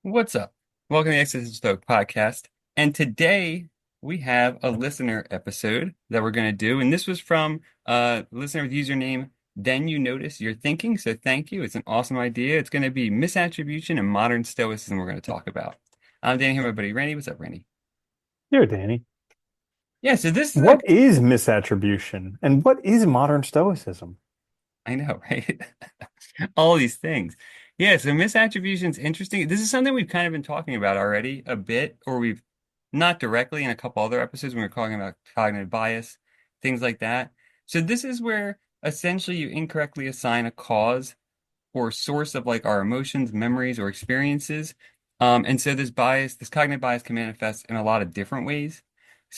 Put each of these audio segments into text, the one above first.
What's up? Welcome to the Existential Stoic podcast. And today we have a listener episode that we're going to do. And this was from a listener with username, Then You Notice You're Thinking. So thank you. It's an awesome idea. It's going to be misattribution and modern stoicism we're going to talk about. I'm Danny here, my buddy Randy. What's up, Randy? Here, Danny. Yeah, so this is a, What is misattribution and what is modern stoicism? I know, right? All these things. Yeah, so misattribution is interesting. This is something we've kind of been talking about already a bit, or we've not directly in a couple other episodes when we were talking about cognitive bias, things like that. So this is where essentially you incorrectly assign a cause or source of like our emotions, memories, or experiences. And so this bias, this cognitive bias can manifest in a lot of different ways.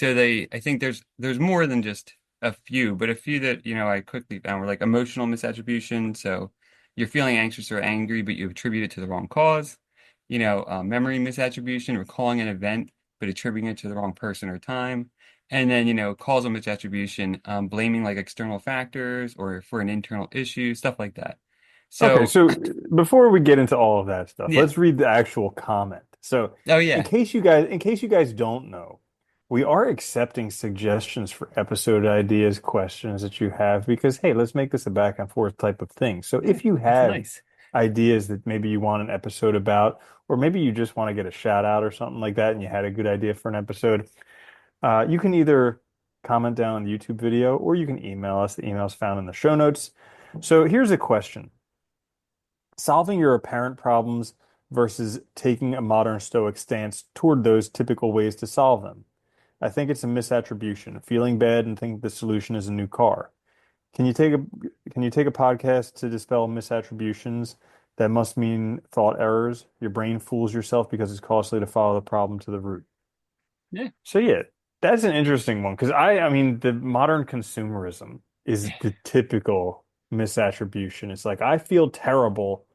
I think there's more than just a few, but a few that, I quickly found were like emotional misattribution. So you're feeling anxious or angry, but you attribute it to the wrong cause. Memory misattribution, recalling an event, but attributing it to the wrong person or time. And then, causal misattribution, blaming like external factors or for an internal issue, stuff like that. Okay, So, so before we get into all of that stuff, yeah. let's read the actual comment. So, Oh, yeah. in case you guys don't know, we are accepting suggestions for episode ideas, questions that you have because hey, let's make this a back and forth type of thing. So, Yeah, if you it's have nice. ideas that maybe you want an episode about, or maybe you just want to get a shout out or something like that, and you had a good idea for an episode, you can either comment down on the YouTube video or you can email us. The email's found in the show notes. So here's a question. Solving your apparent problems versus taking a modern Stoic stance toward those typical ways to solve them. I think it's a misattribution, feeling bad and think the solution is a new car. Can you take a can you take a podcast to dispel misattributions? That must mean thought errors. Your brain fools yourself because it's costly to follow the problem to the root. Yeah. So yeah, that's an interesting one because I mean the modern consumerism is the typical misattribution. It's like I feel terrible,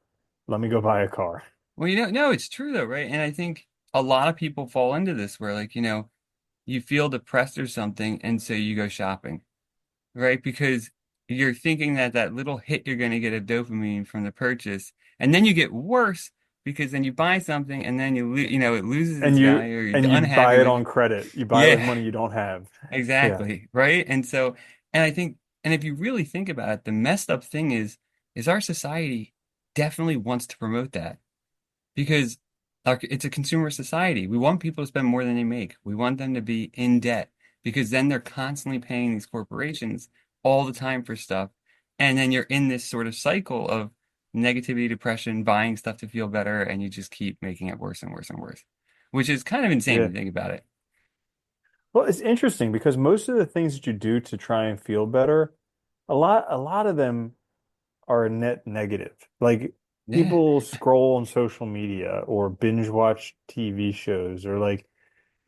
let me go buy a car. Well, no, it's true though, right? And I think a lot of people fall into this where like, you feel depressed or something, and so you go shopping, right? Because you're thinking that that little hit you're going to get of dopamine from the purchase, and then you get worse because then you buy something and then it loses its value or you're And you unhappy buy it with on it. credit. You buy it with Yeah, money you don't have. Yeah. exactly, right? And I think, and if you really think about it, the messed up thing is our society definitely wants to promote that because it's a consumer society. We want people to spend more than they make. We want them to be in debt because then they're constantly paying these corporations all the time for stuff. And then you're in this sort of cycle of negativity, depression, buying stuff to feel better, and you just keep making it worse and worse and worse, which is kind of insane Yeah. when you think about it. Well, it's interesting because most of the things that you do to try and feel better, a lot of them are a net negative. Like Yeah. people scroll on social media or binge watch TV shows or like,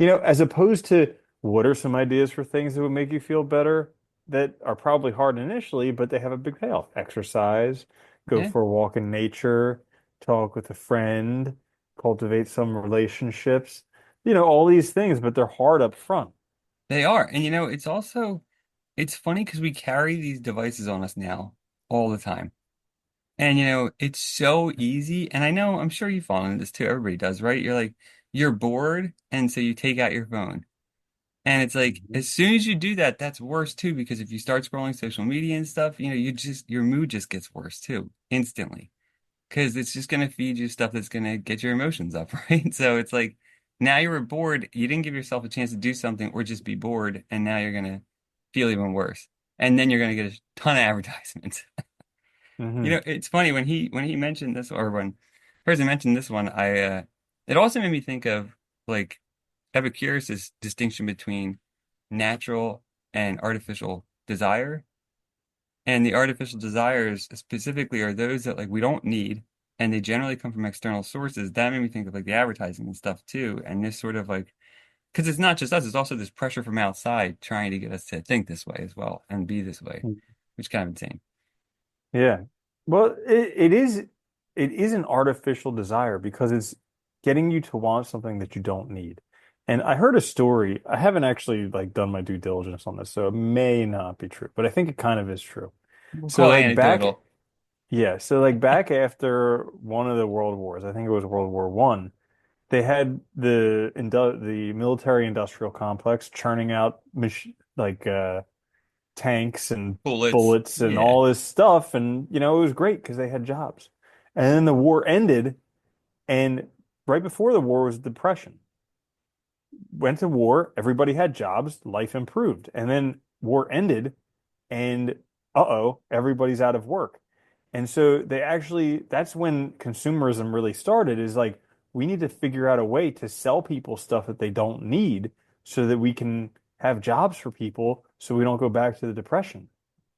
as opposed to what are some ideas for things that would make you feel better that are probably hard initially, but they have a big payoff. Exercise, go Yeah. for a walk in nature, talk with a friend, cultivate some relationships, all these things, but they're hard up front. They are. And it's funny because we carry these devices on us now all the time. And it's so easy. And I know, I'm sure you fall into this too. Everybody does, right? You're bored, and so you take out your phone. And it's like, Mhm. as soon as you do that, that's worse too, because if you start scrolling social media and stuff, your mood just gets worse too, instantly. Because it's just gonna feed you stuff that's gonna get your emotions up, right? So it's like now you were bored, you didn't give yourself a chance to do something or just be bored, and now you're gonna feel even worse. And then you're gonna get a ton of advertisements. Mhm. It's funny when he mentioned this, or when person mentioned this one, it also made me think of like Epicurus's distinction between natural and artificial desire. And the artificial desires specifically are those that like we don't need, and they generally come from external sources. That made me think of like the advertising and stuff too. And this sort of like, because it's not just us, it's also this pressure from outside trying to get us to think this way as well and be this way, which is kind of insane. Yeah. Well, it is an artificial desire because it's getting you to want something that you don't need. And I heard a story. I haven't actually like done my due diligence on this, so it may not be true, but I think it kind of is true. We'll So call it like back anecdotal. yeah, so like back after one of the world wars, I think it was World War One, they had the military industrial complex churning out like tanks and Bullets. bullets and Yeah. all this stuff, and it was great because they had jobs. And then the war ended, and right before the war was depression. Went to war, everybody had jobs, life improved. And then war ended, and uh-oh, everybody's out of work. And so that's when consumerism really started, is like, we need to figure out a way to sell people stuff that they don't need so that we can have jobs for people so we don't go back to the depression.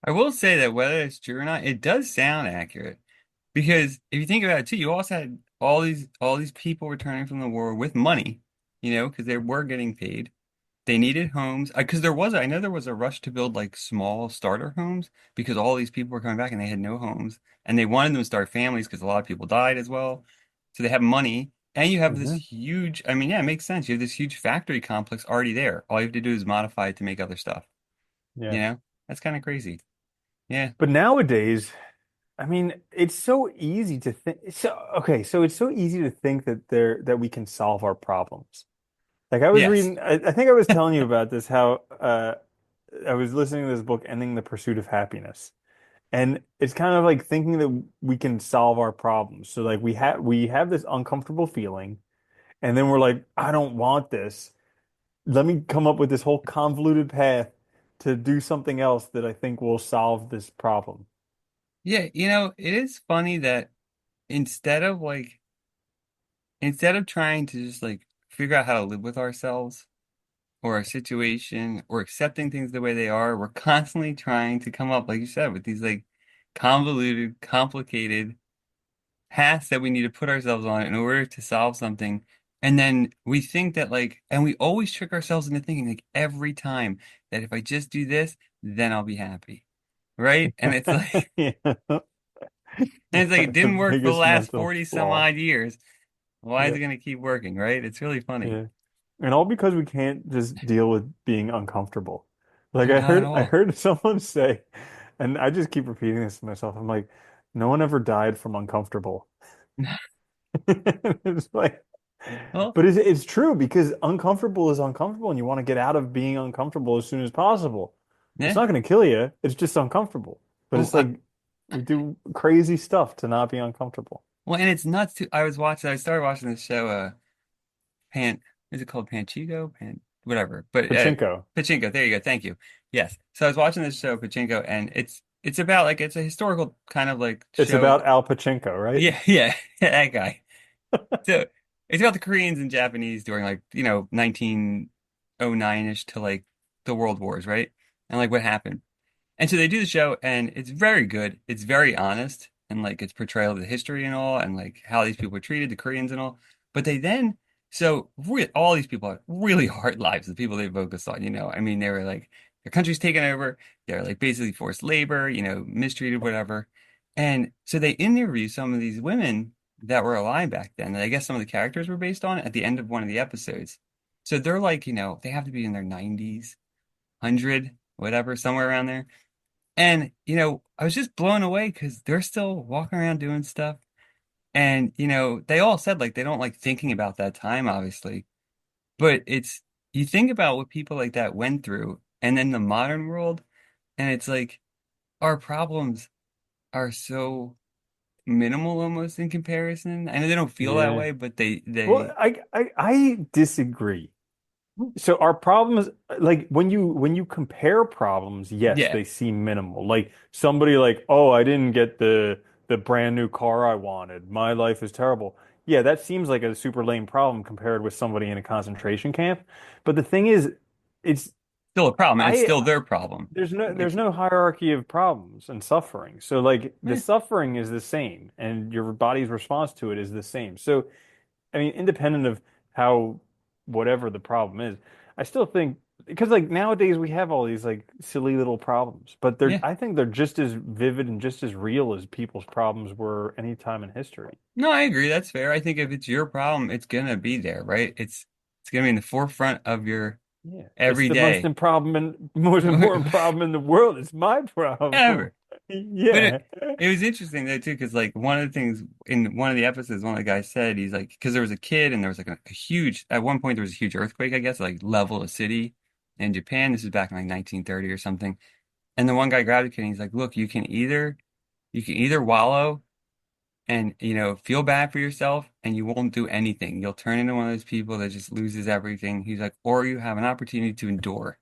I will say that whether it's true or not, it does sound accurate. Because if you think about it too, you also had all these people returning from the war with money, because they were getting paid. They needed homes because I know there was a rush to build like small starter homes because all these people were coming back and they had no homes and they wanted them to start families because a lot of people died as well. So they have money and you have this Hmm. huge, I mean, yeah, it makes sense. You have this huge factory complex already there. All you have to do is modify it to make other stuff, you Yeah. know? That's kind of crazy. Yeah. But nowadays, I mean, it's so easy to think. So it's so easy to think that we can solve our problems. Like I was Yes. reading, I think I was telling you about this, how I was listening to this book, Ending the Pursuit of Happiness. And it's kind of like thinking that we can solve our problems. So like we have this uncomfortable feeling, and then we're like, I don't want this. Let me come up with this whole convoluted path to do something else that I think will solve this problem. Yeah, it is funny that instead of like instead of trying to just like figure out how to live with ourselves or our situation or accepting things the way they are, we're constantly trying to come up, like you said, with these like convoluted, complicated paths that we need to put ourselves on in order to solve something. And then we think that and we always trick ourselves into thinking like every time that if I just do this, then I'll be happy. Right? And it's like, Yeah. and it's like it The didn't work for the biggest last mental 40 some flaw. odd years. Why is Yeah. it going to keep working, right? It's really funny. Yeah. And all because we can't just deal with being uncomfortable. Like No, I not at heard I all. heard someone say, and I just keep repeating this to myself. I'm like, no one ever died from uncomfortable. It's like, Well, but it's true, because uncomfortable is uncomfortable, and you want to get out of being uncomfortable as soon as possible. It's yeah. not going to kill you. It's just uncomfortable. But Oh, it's like we do crazy stuff to not be uncomfortable. well, and it's nuts too. I started watching this show, Pan, is it called Panchico? Whatever. But Pachinko. Pachinko, there you go. Thank you. Yes. So I was watching this show, Pachinko, and it's about like it's a historical kind of like It's show. about Al Pachinko, right? Yeah, yeah, that guy. So it's about the Koreans and Japanese during 1909-ish to like the World Wars, right? And like what happened. And so they do the show, and it's very good. It's very honest, and like its portrayal of the history and all, and like how these people were treated, the Koreans and all. But they then, so re all these people had really hard lives. The people they focused on, I mean, they were like their country's taken over. They're like basically forced labor, mistreated, whatever. And so they interview some of these women that were alive back then. And I guess some of the characters were based on it at the end of one of the episodes. So they're like, they have to be in their 90s, 100, whatever, somewhere around there. And, I was just blown away because they're still walking around doing stuff. And, they all said like they don't like thinking about that time, obviously. But you think about what people like that went through and then the modern world, and it's like our problems are so minimal almost in comparison. I know they don't feel that Yeah. way, but Well, I disagree. So our problems, like when you compare problems, yes, yeah, they seem minimal. Like somebody like, oh, I didn't get the brand new car I wanted. My life is terrible. Yeah, that seems like a super lame problem compared with somebody in a concentration camp. But the thing is, it's still a problem, and it's I still their problem. there's Like, no hierarchy of problems and suffering. So like the eh, suffering is the same, and your body's response to it is the same. So I mean, independent of how whatever the problem is, I still think, because like nowadays we have all these like silly little problems, but yeah. I think they're just as vivid and just as real as people's problems were any time in history. No, I agree. That's fair. I think if it's your problem, it's gonna be there, right? It's gonna be in the forefront of your Yeah. It's every the most day. most important problem in the world. It's my problem. Ever. But Yeah. it was interesting though too, because like one of the things in one of the episodes, one of the guys said he's like, because there was a kid and there was like a huge, at one point there was a huge earthquake, I guess, like level a city in Japan. This is back in like 1930 or something. And the one guy grabbed the kid and he's like, look, you can either wallow and feel bad for yourself and you won't do anything. You'll turn into one of those people that just loses everything. He's like, or you have an opportunity to endure.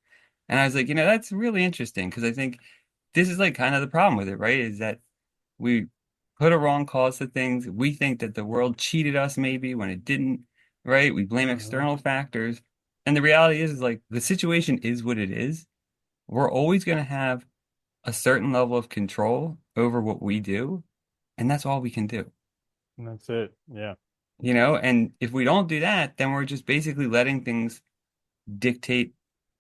And I was like, that's really interesting because I think this is like kind of the problem with it, right? Is that we put a wrong cause to things. We think that the world cheated us maybe when it didn't, right? We blame Hmm. external factors. And the reality is like the situation is what it is. We're always going to have a certain level of control over what we do, and that's all we can do. That's it. Yeah. And if we don't do that, then we're just basically letting things dictate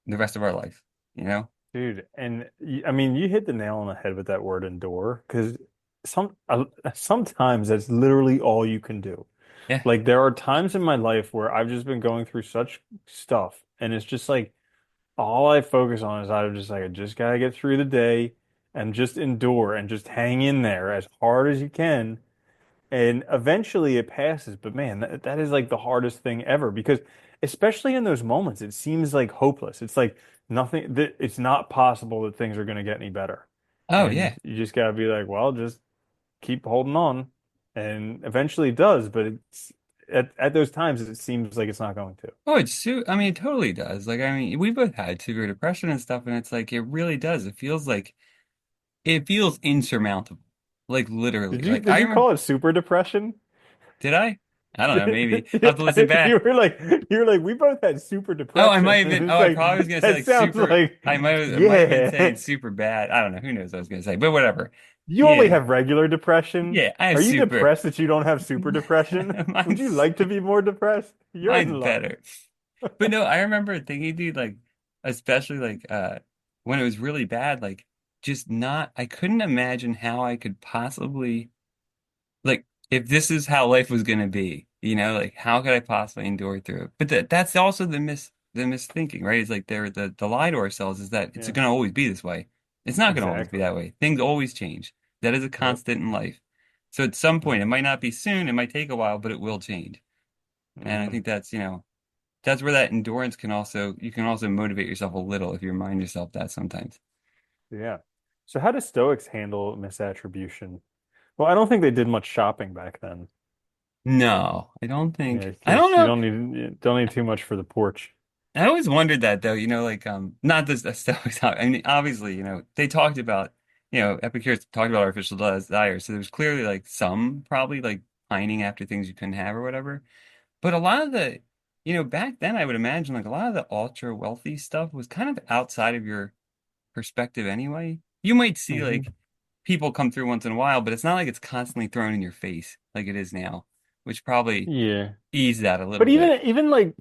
the rest of our life, you know? Dude, and I mean, you hit the nail on the head with that word endure, because sometimes that's literally all you can do. Yeah. Like there are times in my life where I've just been going through such stuff, and it's just like all I focus on is I'm just like I just gotta get through the day and just endure and just hang in there as hard as you can. And eventually it passes. But man, that is like the hardest thing ever because especially in those moments, it seems like hopeless. It's like nothing that it's not possible that things are going to get any better. Oh, And yeah. you just got to be like, well, just keep holding on. And eventually it does, but it's at those times it seems like it's not going to. Oh, I mean, it totally does. Like, I mean, we both had severe depression and stuff, and it's like, it really does. It feels insurmountable. Like, literally. Like, Did I you remember, call it super depression? did I? I don't know, maybe. I'll Yeah, have to listen back. you were like, we both had super Oh, I depression. might have And been. it's Oh, I like, probably was gonna say that like sounds super. like, I might have been saying yeah. super bad. I don't know. Who knows what I was gonna say, but whatever. You only Yeah, have regular depression. yeah. I have Are you super. depressed that you don't have super depression? Would you Mine's like to be more depressed? You're mine's in luck. better. But no, I remember thinking, dude, like, especially like when it was really bad, like, just not. I couldn't imagine how I could possibly like if this is how life was gonna be, like how could I possibly endure through it? But that's also the misthinking, right? It's like the lie to ourselves is that it's Yeah, gonna always be this way. It's not gonna always be exactly. that way. Things always change. That is a Yep. constant in life. So at some point, Yep. it might not be soon, it might take a while, but it will change. And I Hmm. think that's where that endurance you can also motivate yourself a little if you remind yourself that sometimes. Yeah. So how do Stoics handle misattribution? Well, I don't think they did much shopping back then. No, I don't Yeah, think. I don't because know. you don't need too much for the porch. I always wondered that though, like not this the Stoics. I mean, obviously, they talked about, Epicurus talked about artificial desire. So there's clearly like some probably like pining after things you couldn't have or whatever. But a lot of back then I would imagine like a lot of the ultra wealthy stuff was kind of outside of your perspective anyway. You might see Hmm. like people come through once in a while, but it's not like it's constantly thrown in your face like it is now, which probably Yeah. eased that a But little bit. even like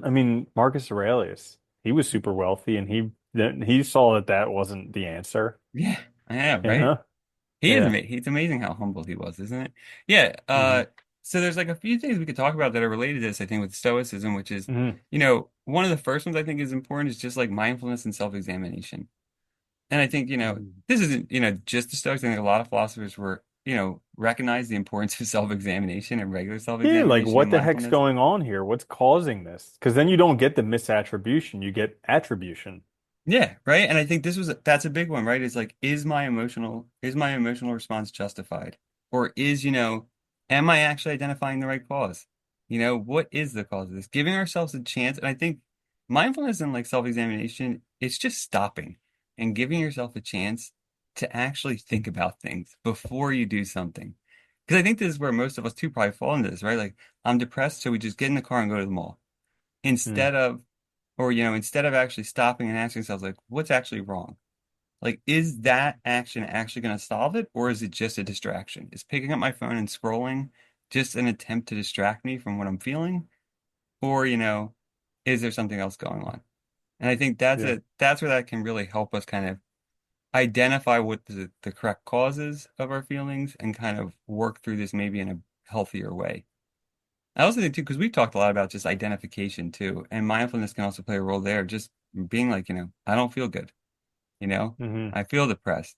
I mean Marcus Aurelius, he was super wealthy and he saw that that wasn't the answer, Yeah, I have, you right? know? Yeah. He's amazing how humble he was, isn't it? Yeah. Hmm. So there's like a few things we could talk about that are related to this, I think, with Stoicism, which is, Hmm. one of the first ones I think is important is just like mindfulness and self-examination. And I think, this isn't, just the Stoics. I think a lot of philosophers were, recognize the importance of self-examination and regular Yeah, like self-examination and what the heck's mindfulness. going on here? What's causing this? Because then you don't get the misattribution, you get attribution. Yeah, right. And I think that's a big one, right? It's like, is my emotional response justified? Or am I actually identifying the right cause? What is the cause of this? Giving ourselves a chance. And I think mindfulness and like self-examination, it's just stopping and giving yourself a chance to actually think about things before you do something. Because I think this is where most of us too probably fall into this, right? Like, I'm depressed, so we just get in the car and go to the mall Mm. instead of instead of actually stopping and asking ourselves, like, what's actually wrong? Like, is that action actually going to solve it, or is it just a distraction? Is picking up my phone and scrolling just an attempt to distract me from what I'm feeling? Or, is there something else going on? And I think Yeah. that's where that can really help us kind of identify what the correct causes of our feelings and kind of work through this maybe in a healthier way. I also think too, because we've talked a lot about just identification too, and mindfulness can also play a role there. Just being like, I don't feel good, you know, Hmm. I feel depressed.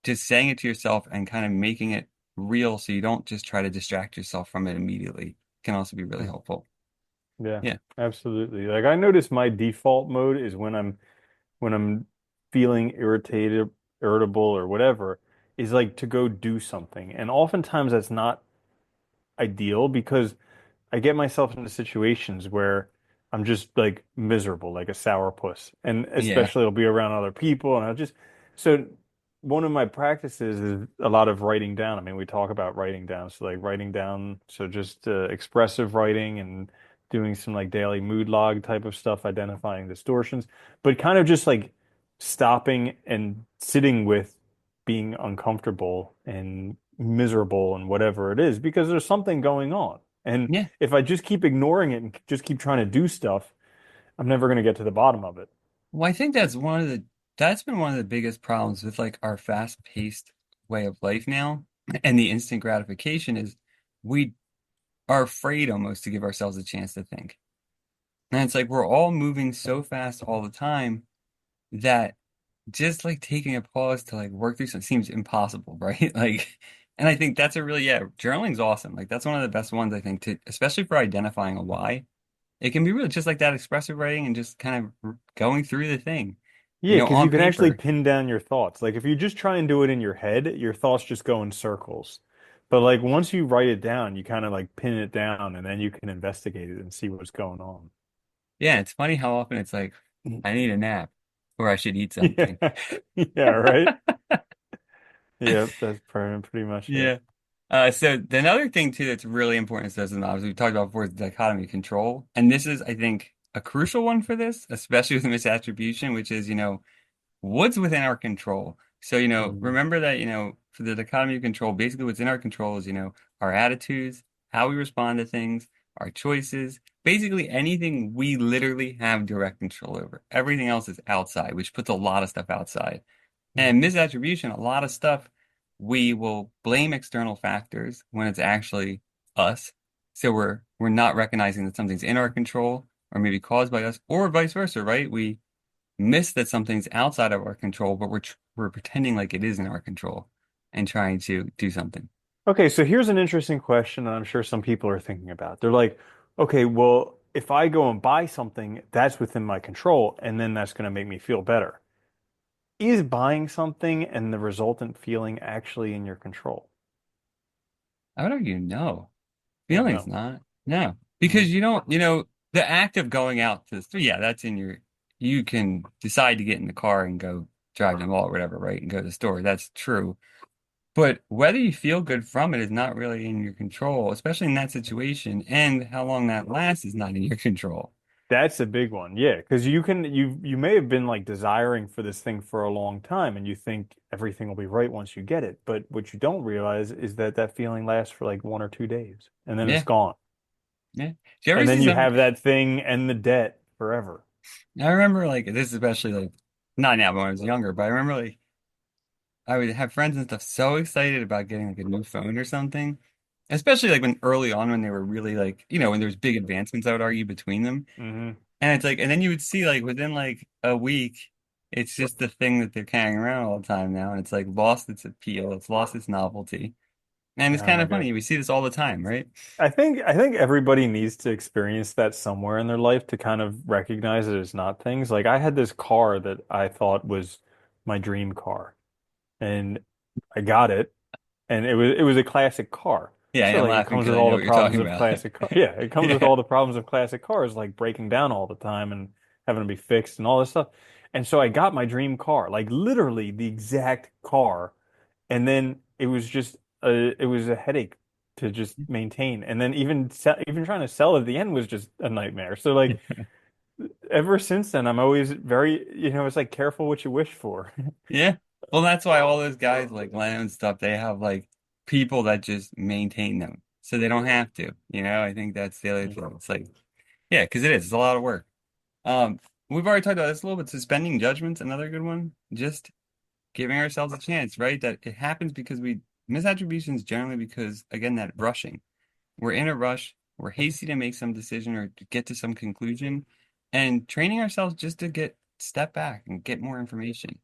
Just saying it to yourself and kind of making it real so you don't just try to distract yourself from it immediately can also be really helpful. Yeah, Yeah. absolutely. Like I notice my default mode is when I'm feeling irritable or whatever, is like to go do something. And oftentimes that's not ideal because I get myself into situations where I'm just like miserable, like a sourpuss. And Yeah. especially I'll be around other people and I'll just so one of my practices is a lot of writing down. I mean, we talk about writing down. So like writing down, so just expressive writing and doing some like daily mood log type of stuff, identifying distortions, but kind of just like stopping and sitting with being uncomfortable and miserable and whatever it is because there's something going on. And Yeah. if I just keep ignoring it and just keep trying to do stuff, I'm never going to get to the bottom of it. Well, I think that's been one of the biggest problems with like our fast-paced way of life now and the instant gratification is we are afraid almost to give ourselves a chance to think. And it's like we're all moving so fast all the time that just like taking a pause to like work through something seems impossible, right? Like, and I think that's a really, yeah, journaling's awesome. Like that's one of the best ones I think to, especially for identifying a why. It can be really just like that expressive writing and just kind of going through the thing, Yeah, because on you can actually paper. pin down your thoughts. Like if you just try and do it in your head, your thoughts just go in circles. But like once you write it down, you kind of like pin it down and then you can investigate it and see what's going on. Yeah, it's funny how often it's like, I need a nap or I should eat something. Yeah. Yeah, right. Yep, that's pretty much it. Yeah. So the another thing too that's really important in Stoicism, obviously we talked about before, is the dichotomy of control. And this is, I think, a crucial one for this, especially with misattribution, which is, what's within our control. So, Mhm. remember that, for the dichotomy of control, basically what's in our control is, our attitudes, how we respond to things, our choices, basically anything we literally have direct control over. Everything else is outside, which puts a lot of stuff outside. And Mhm. misattribution, a lot of stuff, we will blame external factors when it's actually us. So we're not recognizing that something's in our control or maybe caused by us, or vice versa, right? We miss that something's outside of our control, but we're pretending like it is in our control and trying to do something. Okay, so here's an interesting question that I'm sure some people are thinking about. They're like, okay, well, if I go and buy something, that's within my control, and then that's going to make me feel better. Is buying something and the resultant feeling actually in your control? I would argue no. Feelings No. not. No. Mhm. Because you don't, the act of going out to the store, yeah, that's in you can decide to get in the car and go drive to the mall or whatever, right? And go to the store. That's true. But whether you feel good from it is not really in your control, especially in that situation. And how long that lasts is not in your control. That's a big one. Yeah, because you may have been like desiring for this thing for a long time and you think everything will be right once you get it. But what you don't realize is that that feeling lasts for like 1 or 2 days and then it's Yeah. gone. Yeah. Do you ever And see then you some? have that thing and the debt forever. I remember like this, especially like not now, but when I was younger, but I remember like I would have friends and stuff so excited about getting like a new phone or something. Especially like when early on when they were really like, when there was big advancements, I would argue between them. Hmm. And it's like, and then you would see like within like a week, it's just the thing that they're carrying around all the time now. And it's like lost its appeal, it's lost its novelty. And it's Oh kind my of God. funny. We see this all the time, right? I think everybody needs to experience that somewhere in their life to kind of recognize that it's not things. Like I had this car that I thought was my dream car and I got it and it was a classic car. Yeah, So I'm like it laughing comes because with I all know the what you're problems talking of about. classic car. Yeah, it comes with Yeah. all the problems of classic cars like breaking down all the time and having to be fixed and all this stuff. And so I got my dream car, like literally the exact car, and then it was a headache to just maintain. And then even trying to sell at the end was just a nightmare. So like ever since then I'm always very, it's like careful what you wish for. Yeah. Well, that's why all those guys like Leno and stuff, they have like people that just maintain them. So they don't have to, I think that's the other thing. It's like, yeah, because it is. It's a lot of work. Um, we've already talked about this a little bit. Suspending judgment's another good one. Just giving ourselves a chance, right? That it happens because misattribution is generally because, again, that rushing. We're in a rush. We're hasty to make some decision or to get to some conclusion, and training ourselves just to get step back and get more information.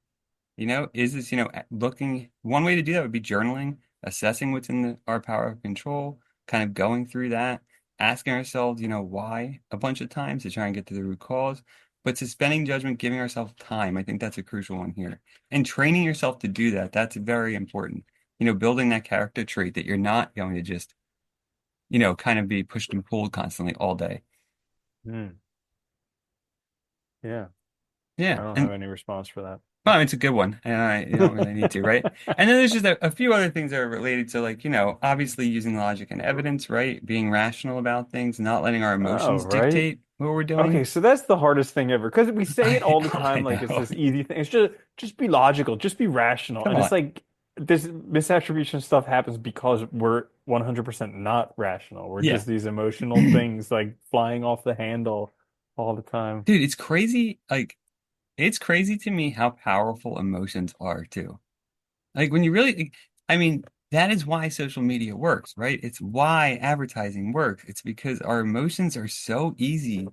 Is this, looking, one way to do that would be journaling, assessing what's in our power of control, kind of going through that, asking ourselves, why a bunch of times to try and get to the root cause, but suspending judgment, giving ourselves time. I think that's a crucial one here. And training yourself to do that, that's very important. Building that character trait that you're not going to just, kind of be pushed and pulled constantly all day. Hmm. Yeah. I Yeah. don't have And any response for that. well, it's a good one, and you don't really need to, right? And then there's just a few other things that are related to, like, obviously using logic and evidence, right? Being rational about things, not letting our Oh, emotions right. dictate what we're Okay, doing. so that's the hardest thing ever because we say it all the I time like it's know. this easy thing. It's just be logical, just be rational. Come And it's on. like this misattribution stuff happens because we're 100% not rational. We're Yeah. just these emotional Dude, things like flying off the handle all the time. it's crazy. Like, it's crazy to me how powerful emotions are, too. Like, when you really, I mean, that is why social media works, right? It's why advertising works. It's because our emotions are so easy,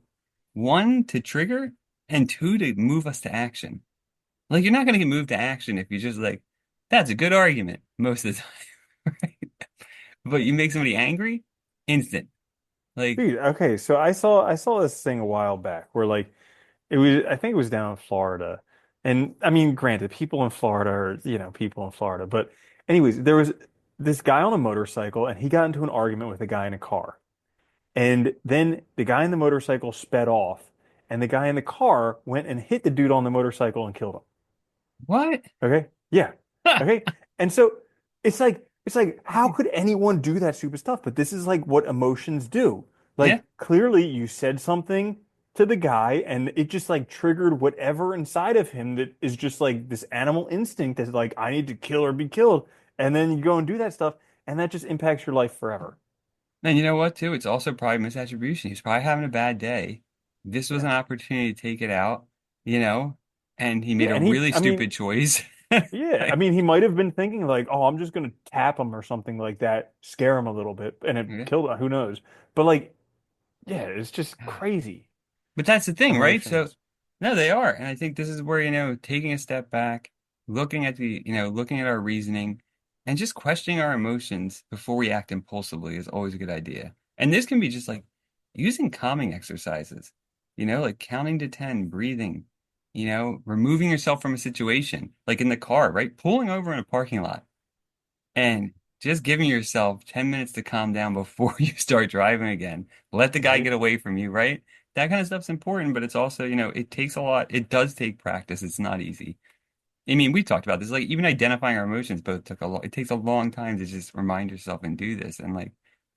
one, to trigger, and two, to move us to action. Like, you're not going to get moved to action if you're just like, that's a good argument most of the time, right? But you make somebody angry, instant. Like, Dude, okay, so I saw this thing a while back where like it was I think it was down in Florida. And I mean, granted, people in Florida are, people in Florida, but anyways, there was this guy on a motorcycle and he got into an argument with a guy in a car. And then the guy in the motorcycle sped off, and the guy in the car went and hit the dude on the motorcycle and killed him. what? Okay? Yeah. Okay? And so it's like how could anyone do that stupid stuff? But this is like what emotions do. Yeah. Like clearly you said something to the guy and it just like triggered whatever inside of him that is just like this animal instinct that's like I need to kill or be killed. And then you go and do that stuff and that just impacts your life forever. And you know what, too? It's also probably misattribution. He's probably having a bad day. This was Yeah. an opportunity to take it out, you know, and he made Yeah, a and he really I mean stupid choice. yeah, I Like, mean, he might have been thinking like, "Oh, I'm just gonna tap him or something like that, scare him a little bit," and it yeah. killed him. Who knows? But like, yeah, it's just crazy But that's the thing, right? So, emotions. no, they are. And I think this is where, taking a step back, looking at our reasoning and just questioning our emotions before we act impulsively is always a good idea. And this can be just like using calming exercises, like counting to 10, breathing, removing yourself from a situation, like in the car, right? Pulling over in a parking lot and just giving yourself 10 minutes to calm down before you start driving again. Let the guy Right? get away from you, right? That kind of stuff's important, but it's also, it takes a lot. It does take practice. It's not easy. I mean, we talked about this, like even identifying our emotions both took a lot. It takes a long time to just remind yourself and do this and like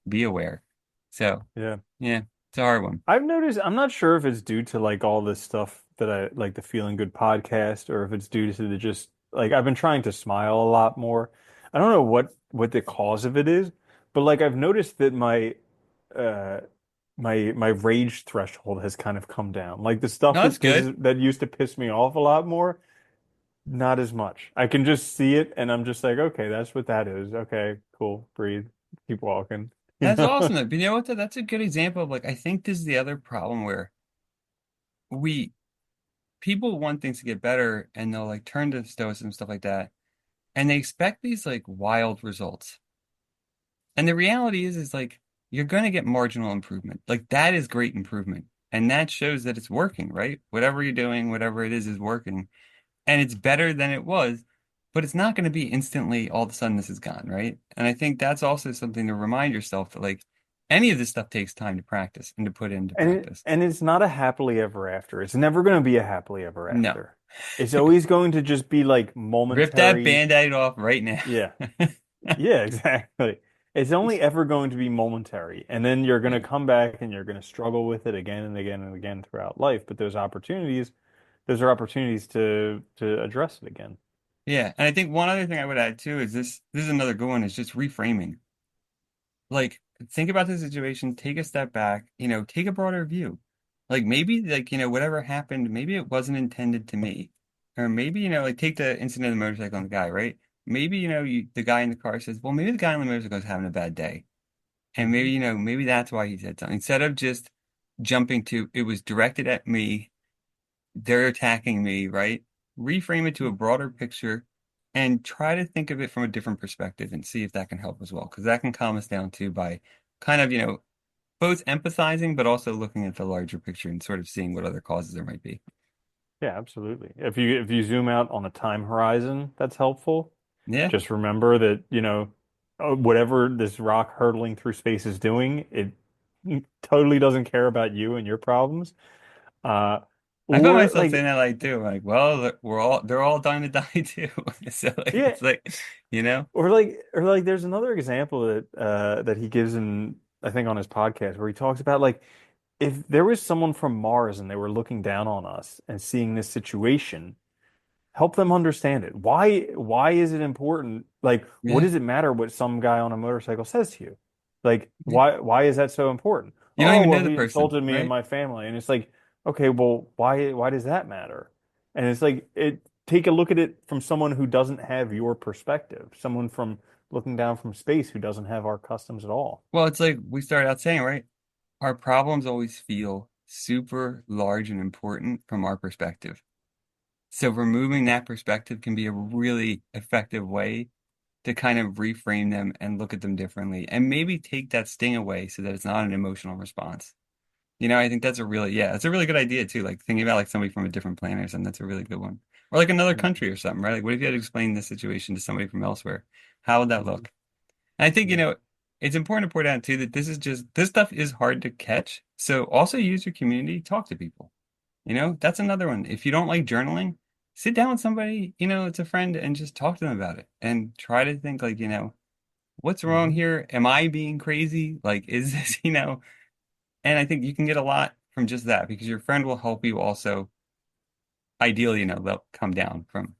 be aware. So, Yeah. yeah, it's a hard one. I've noticed, I'm not sure if it's due to like all this stuff that I like the Feeling Good podcast or if it's due to the just like I've been trying to smile a lot more. I don't know what the cause of it is, but like I've noticed that uh my rage threshold has kind of come down. Like the stuff No, that's good. that used to piss me off a lot more, not as much. I can just see it and I'm just like, okay, that's what that is. Okay, cool. Breathe. Keep walking. You That's know? awesome. Though. But you know what, though? That's a good example of like, I think this is the other problem where we, people want things to get better and they'll like turn to stoicism, stuff like that. And they expect these like wild results. And the reality is like you're going to get marginal improvement. Like that is great improvement. And that shows that it's working, right? Whatever you're doing, whatever it is working. And it's better than it was, but it's not going to be instantly all of a sudden this is gone, right? And I think that's also something to remind yourself that like any of this stuff takes time to practice and to put into practice. And it's not a happily ever after. It's never going to be a happily ever No. after. It's always going to just be like Rip that momentary. band-aid off right now. Yeah. Yeah, exactly. It's only ever going to be momentary. And then you're going to Yeah. come back and you're going to struggle with it again and again and again throughout life. But those are opportunities to address it again. Yeah. And I think one other thing I would add too is this is another good one is just reframing. Like think about the situation, take a step back, take a broader view. Like maybe like, whatever happened, maybe it wasn't intended to me. Or maybe, like take the incident of the motorcycle and the guy, right? Maybe, the guy in the car says, well, maybe the guy on the motorcycle is having a bad day. And maybe, maybe that's why he said something. Instead of just jumping to, it was directed at me, they're attacking me, right? Reframe it to a broader picture and try to think of it from a different perspective and see if that can help as well. Because that can calm us down too by kind of, both empathizing, but also looking at the larger picture and sort of seeing what other causes there might be. Yeah, absolutely. If you zoom out on a time horizon, that's helpful. Yeah. Just remember that, whatever this rock hurtling through space is doing, it totally doesn't care about you and your problems. Uh, I found or myself saying like, that like too. Like, well, they're all dying to die too. So like, yeah, it's like, you know, or like there's another example that he gives in, I think, on his podcast, where he talks about, like, if there was someone from Mars and they were looking down on us and seeing this situation, help them understand it. Why is it important? Like, what yeah, does it matter what some guy on a motorcycle says to you? Like, yeah. why is that so important? You don't Oh, even well, know the he person, insulted me and right? my family. And it's like, okay, well, why does that matter? And it's like, take a look at it from someone who doesn't have your perspective, someone from looking down from space who doesn't have our customs at all. Well, it's like we started out saying, right? Our problems always feel super large and important from our perspective. So removing that perspective can be a really effective way to kind of reframe them and look at them differently and maybe take that sting away so that it's not an emotional response. I think that's it's a really good idea too. Like thinking about like somebody from a different planet or something, that's a really good one. Or like another Mhm. country or something, right? Like what if you had to explain this situation to somebody from elsewhere? How would that Mhm. look? And I think, Yeah. it's important to point out too that this stuff is hard to catch. So also use your community, talk to people. That's another one. If you don't like journaling, sit down with somebody, it's a friend and just talk to them about it and try to think like, what's wrong Mhm. here? Am I being crazy? Like, is this, and I think you can get a lot from just that because your friend will help you also, ideally, they'll come down from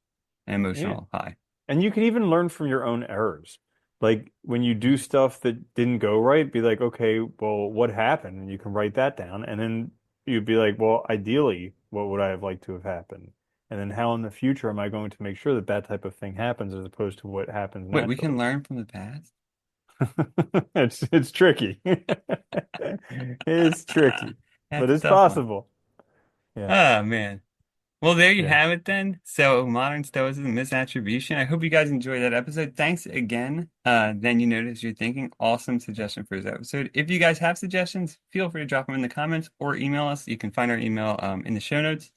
an Yeah. emotional high. And you can even learn from your own errors. Like when you do stuff that didn't go right, be like, okay, well, what happened? And you can write that down. And then you'd be like, well, ideally, what would I have liked to have happened? And then how in the future am I going to make sure that that type of thing happens as opposed to what happens Wait, we can naturally? learn from the past? It's tricky. It's tricky, but That's a it's tough one. possible. Yeah. Oh, man. Well, there you Yeah. have it then. So, modern Stoicism, misattribution. I hope you guys enjoyed that episode. Thanks again. Then you notice you're thinking. Awesome suggestion for this episode. If you guys have suggestions, feel free to drop them in the comments or email us. You can find our email in the show notes.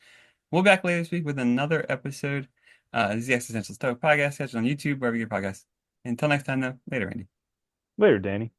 We'll be back later this week with another episode. This is the Existential Stoic podcast. Catch it on YouTube, wherever you get podcasts. Until next time, though, later, Andy. Later, Danny.